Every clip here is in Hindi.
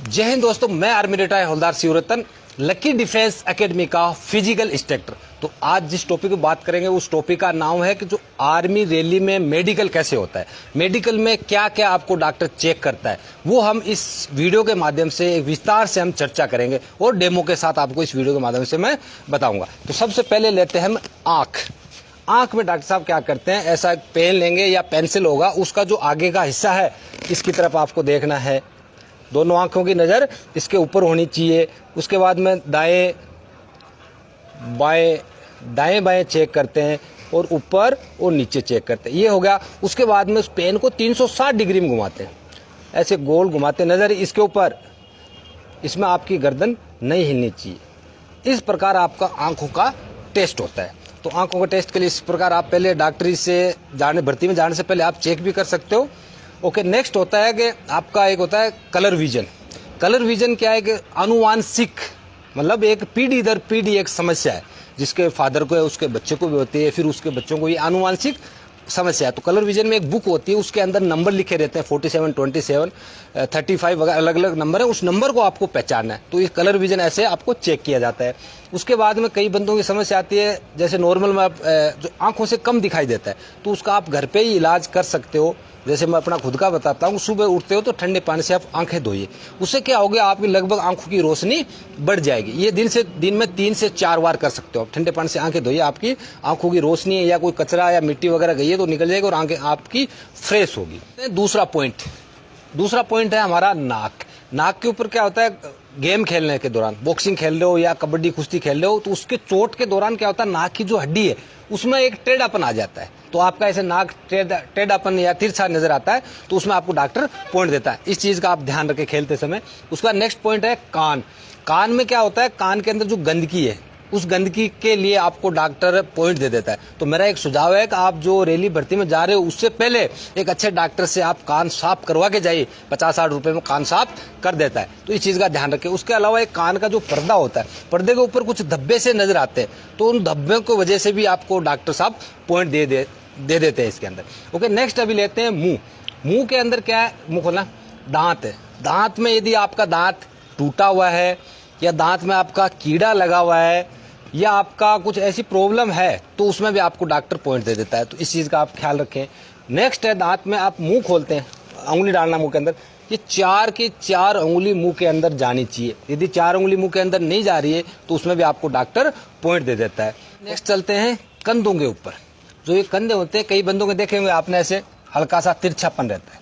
जय हिंद दोस्तों, मैं आर्मी रिटायर्ड हवलदार शिवरतन, लकी डिफेंस एकेडमी का फिजिकल इंस्ट्रक्टर। तो आज जिस टॉपिक की बात करेंगे उस टॉपिक का नाम है कि जो आर्मी रैली में मेडिकल कैसे होता है, मेडिकल में क्या क्या आपको डॉक्टर चेक करता है, वो हम इस वीडियो के माध्यम से विस्तार से हम चर्चा करेंगे और डेमो के साथ आपको इस वीडियो के माध्यम से मैं बताऊंगा। तो सबसे पहले लेते हैं हम आंख में डॉक्टर साहब क्या करते हैं, ऐसा पेन लेंगे या पेंसिल होगा, उसका जो आगे का हिस्सा है इसकी तरफ आपको देखना है, दोनों आंखों की नज़र इसके ऊपर होनी चाहिए। उसके बाद में दाएं बाएं चेक करते हैं और ऊपर और नीचे चेक करते हैं, ये हो गया। उसके बाद में उस पेन को 360 डिग्री में घुमाते हैं, ऐसे गोल घुमाते, नज़र इसके ऊपर, इसमें आपकी गर्दन नहीं हिलनी चाहिए। इस प्रकार आपका आंखों का टेस्ट होता है। तो आंखों का टेस्ट के लिए इस प्रकार आप पहले डॉक्टरी से भर्ती में जाने से पहले आप चेक भी कर सकते हो। ओके, नेक्स्ट होता है कि आपका एक होता है कलर विजन। कलर विजन क्या है कि अनुवांशिक, मतलब एक पीढ़ी दर पीढ़ी एक समस्या है, जिसके फादर को है उसके बच्चे को भी होती है, फिर उसके बच्चों को, ये अनुवांशिक समस्या है। तो कलर विजन में एक बुक होती है, उसके अंदर नंबर लिखे रहते हैं, 47, 27, 35 वगैरह अलग अलग नंबर है, उस नंबर को आपको पहचानना है। तो ये कलर विजन ऐसे आपको चेक किया जाता है। उसके बाद में कई बंदों की समस्या आती है, जैसे नॉर्मल में जो आंखों से कम दिखाई देता है, तो उसका आप घर पे ही इलाज कर सकते हो। जैसे मैं अपना खुद का बताता हूँ, सुबह उठते हो तो ठंडे पानी से आप आंखें धोइए, उससे क्या होगा, आपकी लगभग आंखों की रोशनी बढ़ जाएगी। ये दिन में 3 से 4 बार कर सकते हो। ठंडे पानी से आंखें धोइए, आपकी आंखों की रोशनी या कोई कचरा या मिट्टी वगैरह गई है तो निकल जाएगी और आंखें आपकी फ्रेश होगी। दूसरा पॉइंट है हमारा नाक के ऊपर क्या होता है, गेम खेलने के दौरान, बॉक्सिंग खेल रहे हो या कबड्डी कुश्ती खेल रहे हो, तो उसके चोट के दौरान क्या होता है, नाक की जो हड्डी है उसमें एक टेढ़ापन आ जाता है, तो आपका ऐसे नाक टेढ़ापन या तिरछा नजर आता है, तो उसमें आपको डॉक्टर पॉइंट देता है। इस चीज का आप ध्यान रखें खेलते समय। उसका नेक्स्ट पॉइंट है कान में क्या होता है, कान के अंदर जो गंदगी है, उस गंदगी के लिए आपको डॉक्टर पॉइंट दे देता है। तो मेरा एक सुझाव है कि आप जो रैली भर्ती में जा रहे हो उससे पहले एक अच्छे डॉक्टर से आप कान साफ करवा के जाइए, 50-60 रुपए में कान साफ कर देता है। तो इस चीज का ध्यान रखें। उसके अलावा एक कान का जो पर्दा होता है, पर्दे के ऊपर कुछ धब्बे से नजर आते हैं, तो उन धब्बों की वजह से भी आपको डॉक्टर साहब पॉइंट दे देते हैं इसके अंदर। ओके, नेक्स्ट अभी लेते हैं मुंह के अंदर क्या है, मुंह खोलना, दांत है। दांत में यदि आपका दांत टूटा हुआ है या दांत में आपका कीड़ा लगा हुआ है या आपका कुछ ऐसी प्रॉब्लम है, तो उसमें भी आपको डॉक्टर पॉइंट दे देता है। तो इस चीज का आप ख्याल रखें। नेक्स्ट है, दांत में आप मुंह खोलते हैं, उंगली डालना मुंह के अंदर, ये 4 की 4 उंगली मुंह के अंदर जानी चाहिए। यदि 4 उंगली मुंह के अंदर नहीं जा रही है तो उसमें भी आपको डॉक्टर पॉइंट दे देता है। नेक्स्ट चलते हैं कंधों के ऊपर। जो ये कंधे होते हैं, कई बंदों के देखे हुए आपने, ऐसे हल्का सा तिरछापन रहता है,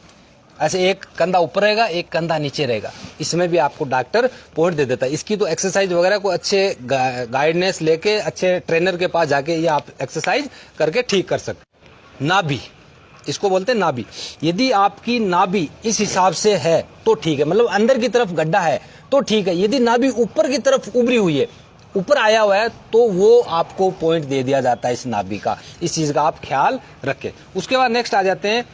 ऐसे एक कंधा ऊपर रहेगा एक कंधा नीचे रहेगा, इसमें भी आपको डॉक्टर पॉइंट दे देता है। इसकी तो एक्सरसाइज वगैरह को अच्छे गाइडेंस लेके अच्छे ट्रेनर के पास जाके ये आप एक्सरसाइज करके ठीक कर सकते। नाभि, इसको बोलते हैं नाभि। यदि आपकी नाभि इस हिसाब से है तो ठीक है, मतलब अंदर की तरफ गड्ढा है तो ठीक है। यदि नाभि ऊपर की तरफ उभरी हुई है, ऊपर आया हुआ है, तो वो आपको पॉइंट दे दिया जाता है इस नाभि का। इस चीज का आप ख्याल रखें। उसके बाद नेक्स्ट आ जाते हैं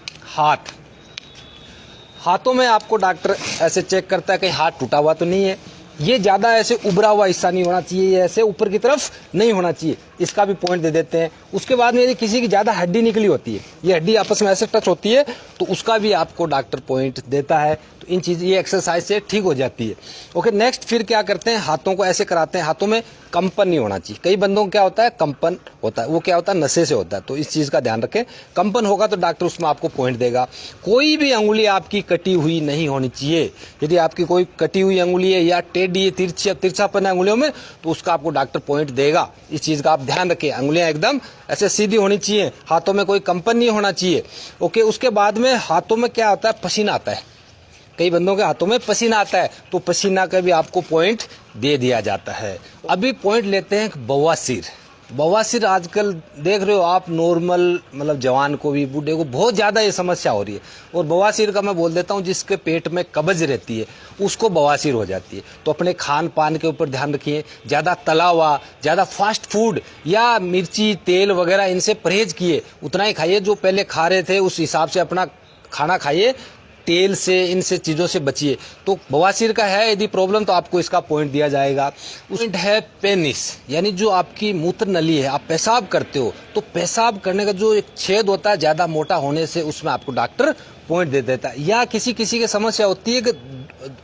हाथों में आपको डॉक्टर ऐसे चेक करता है कि हाथ टूटा हुआ तो नहीं है, ये ज्यादा ऐसे उभरा हुआ हिस्सा नहीं होना चाहिए, ये ऐसे ऊपर की तरफ नहीं होना चाहिए, इसका भी पॉइंट दे देते हैं। उसके बाद में यदि किसी की ज्यादा हड्डी निकली होती है, ये हड्डी आपस में ऐसे टच होती है, तो उसका भी आपको डॉक्टर पॉइंट देता है। तो इन चीज, ये एक्सरसाइज से ठीक हो जाती है। ओके, नेक्स्ट फिर क्या करते हैं, हाथों को ऐसे कराते हैं, हाथों में कंपन नहीं होना चाहिए। कई बंदों को क्या होता है, कंपन होता है, वो क्या होता है, नशे से होता है। तो इस चीज का ध्यान रखें, कंपन होगा तो डॉक्टर उसमें आपको पॉइंट देगा। कोई भी अंगुली आपकी कटी हुई नहीं होनी चाहिए। यदि आपकी कोई कटी हुई अंगुली है या टेढ़ी तिरछापन है अंगुलियों में, तो उसका आपको डॉक्टर पॉइंट देगा। इस चीज का आप ध्यान रखें, अंगुलियां एकदम ऐसे सीधी होनी चाहिए, हाथों में कोई कंपन नहीं होना चाहिए। ओके, उसके बाद में हाथों में क्या होता है, पसीना आता है, कई बंदों के हाथों में पसीना आता है, तो पसीना का भी आपको पॉइंट दे दिया जाता है। अभी पॉइंट लेते हैं बवासीर आजकल देख रहे हो आप, नॉर्मल मतलब जवान को भी बूढ़े को बहुत ज्यादा ये समस्या हो रही है। और बवासीर का मैं बोल देता हूँ, जिसके पेट में कब्ज रहती है उसको बवासीर हो जाती है। तो अपने खान पान के ऊपर ध्यान रखिए, ज्यादा तला हुआ, ज्यादा फास्ट फूड या मिर्ची तेल वगैरह इनसे परहेज किए, उतना ही खाइए जो पहले खा रहे थे, उस हिसाब से अपना खाना खाइए, तेल से, इनसे चीजों से बचिए। तो बवासीर का है यदि प्रॉब्लम, तो आपको इसका पॉइंट दिया जाएगा। पॉइंट है पेनिस, यानी जो आपकी मूत्र नली है, आप पेशाब करते हो, तो पेशाब करने का जो एक छेद होता है ज्यादा मोटा होने से, उसमें आपको डॉक्टर पॉइंट दे देता है। या किसी किसी की समस्या होती है कि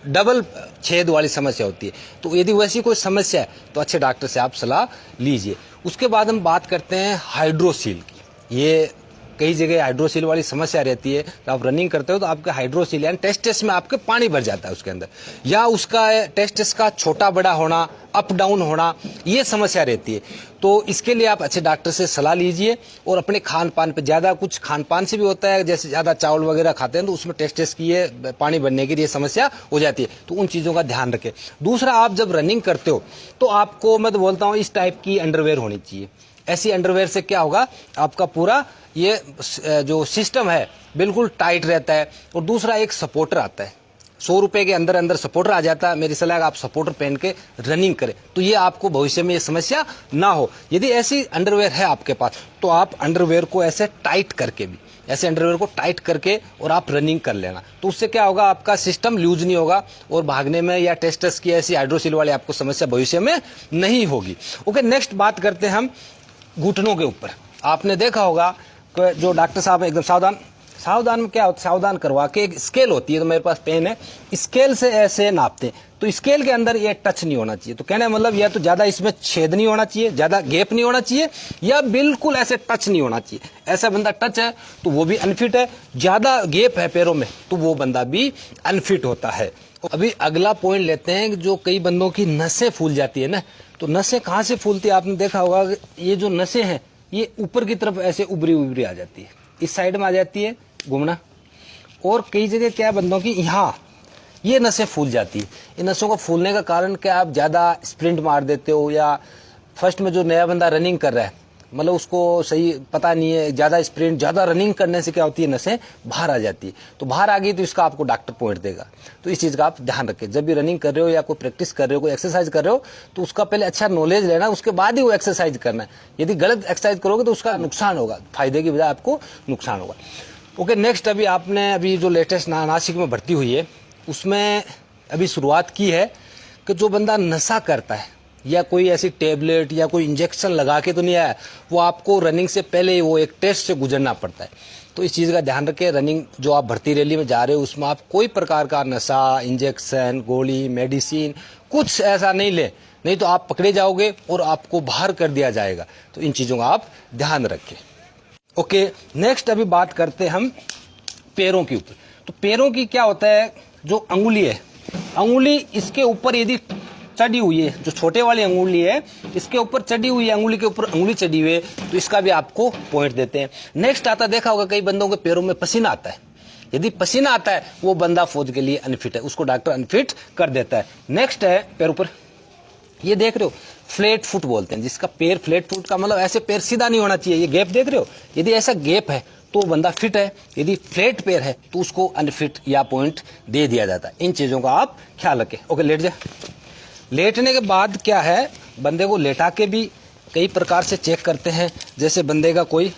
डबल छेद वाली समस्या होती है। तो यदि वैसी कोई समस्या है तो अच्छे डॉक्टर से आप सलाह लीजिए। उसके बाद हम बात करते हैं हाइड्रोसील की। ये कई जगह हाइड्रोसील वाली समस्या रहती है, तो आप रनिंग करते हो तो आपके हाइड्रोसील यानी टेस्टिस में आपके पानी भर जाता है उसके अंदर, या उसका टेस्टिस का छोटा बड़ा होना, अप डाउन होना, ये समस्या रहती है। तो इसके लिए आप अच्छे डॉक्टर से सलाह लीजिए और अपने खान पान पे, ज़्यादा कुछ खान पान से भी होता है, जैसे ज़्यादा चावल वगैरह खाते हैं तो उसमें टेस्टिस की ये पानी भरने की ये समस्या हो जाती है, तो उन चीज़ों का ध्यान रखें। दूसरा, आप जब रनिंग करते हो तो आपको मैं तो बोलता हूँ इस टाइप की अंडरवेयर होनी चाहिए। ऐसी अंडरवेयर से क्या होगा, आपका पूरा ये जो सिस्टम है बिल्कुल टाइट रहता है। और दूसरा, एक सपोर्टर आता है, 100 रुपए के अंदर अंदर सपोर्टर आ जाता है। मेरी सलाह है आप सपोर्टर पहन के रनिंग करें, तो ये आपको भविष्य में ये समस्या ना हो। यदि ऐसी अंडरवेयर है आपके पास तो आप अंडरवेयर को ऐसे टाइट करके भी, ऐसे अंडरवेयर को टाइट करके और आप रनिंग कर लेना, तो उससे क्या होगा, आपका सिस्टम लूज नहीं होगा और भागने में या टेस्टस की ऐसी हाइड्रोसील वाली आपको समस्या भविष्य में नहीं होगी। ओके, नेक्स्ट बात करते हैं हम घुटनों के ऊपर। आपने देखा होगा कि जो डॉक्टर साहब एकदम सावधान में क्या होता है, सावधान करवा के एक स्केल होती है, तो मेरे पास पेन है, स्केल से ऐसे नापते हैं, तो स्केल के अंदर ये टच नहीं होना चाहिए। तो कहने का मतलब, या तो ज्यादा इसमें छेद नहीं होना चाहिए, ज्यादा गैप नहीं होना चाहिए, या बिल्कुल ऐसे टच नहीं होना चाहिए। ऐसा बंदा टच है तो वो भी अनफिट है, ज्यादा गैप है पैरों में तो वो बंदा भी अनफिट होता है। अभी अगला पॉइंट लेते हैं, जो कई बंदों की नसें फूल जाती है ना, तो नसें कहाँ से फूलती है, आपने देखा होगा ये जो नसें हैं ये ऊपर की तरफ ऐसे उभरी आ जाती है, इस साइड में आ जाती है घूमना, और कई जगह क्या है बंदों की यहाँ ये नसें फूल जाती है। इन नसों को फूलने का कारण क्या, आप ज़्यादा स्प्रिंट मार देते हो, या फर्स्ट में जो नया बंदा रनिंग कर रहा है, मतलब उसको सही पता नहीं है, ज़्यादा स्प्रिंट ज़्यादा रनिंग करने से क्या होती है, नसें बाहर आ जाती है। तो बाहर आ गई तो इसका आपको डॉक्टर पॉइंट देगा। तो इस चीज़ का आप ध्यान रखें, जब भी रनिंग कर रहे हो या कोई प्रैक्टिस कर रहे हो, कोई एक्सरसाइज कर रहे हो, तो उसका पहले अच्छा नॉलेज लेना, उसके बाद ही वो एक्सरसाइज करना है। यदि गलत एक्सरसाइज करोगे तो उसका नुकसान होगा, फायदे की बजाय आपको नुकसान होगा। ओके, नेक्स्ट, अभी जो लेटेस्ट नासिक में भर्ती हुई है उसमें अभी शुरुआत की है कि जो बंदा नशा करता है या कोई ऐसी टेबलेट या कोई इंजेक्शन लगा के तो नहीं आया, वो आपको रनिंग से पहले वो एक टेस्ट से गुजरना पड़ता है। तो इस चीज़ का ध्यान रखें, रनिंग जो आप भर्ती रैली में जा रहे हो उसमें आप कोई प्रकार का नशा, इंजेक्शन, गोली, मेडिसिन कुछ ऐसा नहीं ले, नहीं तो आप पकड़े जाओगे और आपको बाहर कर दिया जाएगा। तो इन चीज़ों का आप ध्यान रखें। ओके, नेक्स्ट अभी बात करते हैं हम पैरों के ऊपर। तो पैरों की क्या होता है, जो अंगुली है, अंगुली इसके ऊपर यदि चढ़ी हुई है, जो छोटे वाली अंगुली है इसके ऊपर चढ़ी हुई है, अंगुली के ऊपर अंगुली चढ़ी हुई है, तो इसका भी आपको पॉइंट देते हैं। नेक्स्ट आता, देखा होगा कई बंदों के पैरों में पसीना आता है, यदि पसीना आता है वो बंदा फौज के लिए अनफिट है, उसको डॉक्टर अनफिट कर देता है। नेक्स्ट है पैर ऊपर, ये देख रहे हो फ्लैट फुट बोलते हैं, जिसका पैर फ्लैट फुट का मतलब ऐसे पैर सीधा नहीं होना चाहिए, ये गैप देख रहे हो, यदि ऐसा गैप है तो बंदा फिट है, यदि फ्लैट पैर है तो उसको अनफिट या पॉइंट दे दिया जाता है। इन चीजों का आप ख्याल रखें। ओके, लेट जा। लेटने के बाद क्या है, बंदे को लेटा के भी कई प्रकार से चेक करते हैं, जैसे बंदे का कोई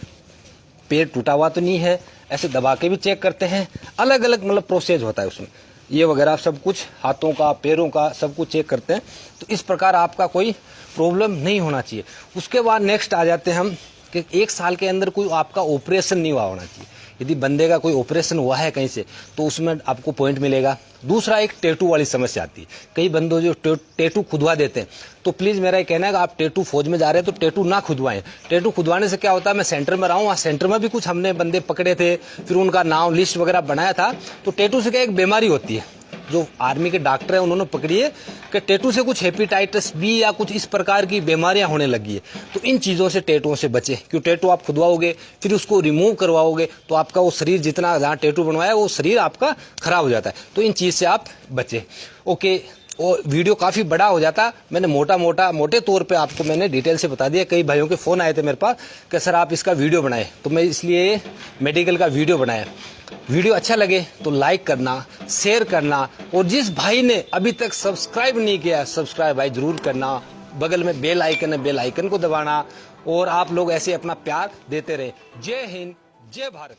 पैर टूटा हुआ तो नहीं है, ऐसे दबा के भी चेक करते हैं, अलग अलग मतलब प्रोसेस होता है उसमें, ये वगैरह सब कुछ, हाथों का पैरों का सब कुछ चेक करते हैं। तो इस प्रकार आपका कोई प्रॉब्लम नहीं होना चाहिए। उसके बाद नेक्स्ट आ जाते हैं हम कि 1 साल के अंदर कोई आपका ऑपरेशन नहीं हुआ होना चाहिए। यदि बंदे का कोई ऑपरेशन हुआ है कहीं से तो उसमें आपको पॉइंट मिलेगा। दूसरा, एक टैटू वाली समस्या आती है, कई बंदों जो टैटू खुदवा देते हैं, तो प्लीज़ मेरा ये कहना है कि आप टैटू फौज में जा रहे हैं तो टैटू ना खुदवाएं। टैटू खुदवाने से क्या होता है, मैं सेंटर में रहा हूँ, वहाँ सेंटर में भी कुछ हमने बंदे पकड़े थे, फिर उनका नाम लिस्ट वगैरह बनाया था। तो टैटू से क्या एक बीमारी होती है, जो आर्मी के डॉक्टर हैं उन्होंने पकड़ी है कि टैटू से कुछ हेपेटाइटिस बी या कुछ इस प्रकार की बीमारियां होने लगी है। तो इन चीज़ों से, टैटुओं से बचें, क्यों टैटू आप खुदवाओगे फिर उसको रिमूव करवाओगे तो आपका वो शरीर, जितना जहाँ टैटू बनवाया वो शरीर आपका खराब हो जाता है। तो इन चीज़ से आप बचें। ओके, और वीडियो काफ़ी बड़ा हो जाता, मैंने मोटे तौर पे आपको मैंने डिटेल से बता दिया। कई भाइयों के फ़ोन आए थे मेरे पास कि सर आप इसका वीडियो बनाएं, तो मैं इसलिए मेडिकल का वीडियो बनाया। वीडियो अच्छा लगे तो लाइक करना, शेयर करना, और जिस भाई ने अभी तक सब्सक्राइब नहीं किया, सब्सक्राइब भाई जरूर करना। बगल में बेल आइकन है, बेल आइकन को दबाना, और आप लोग ऐसे अपना प्यार देते रहे। जय हिंद, जय भारत।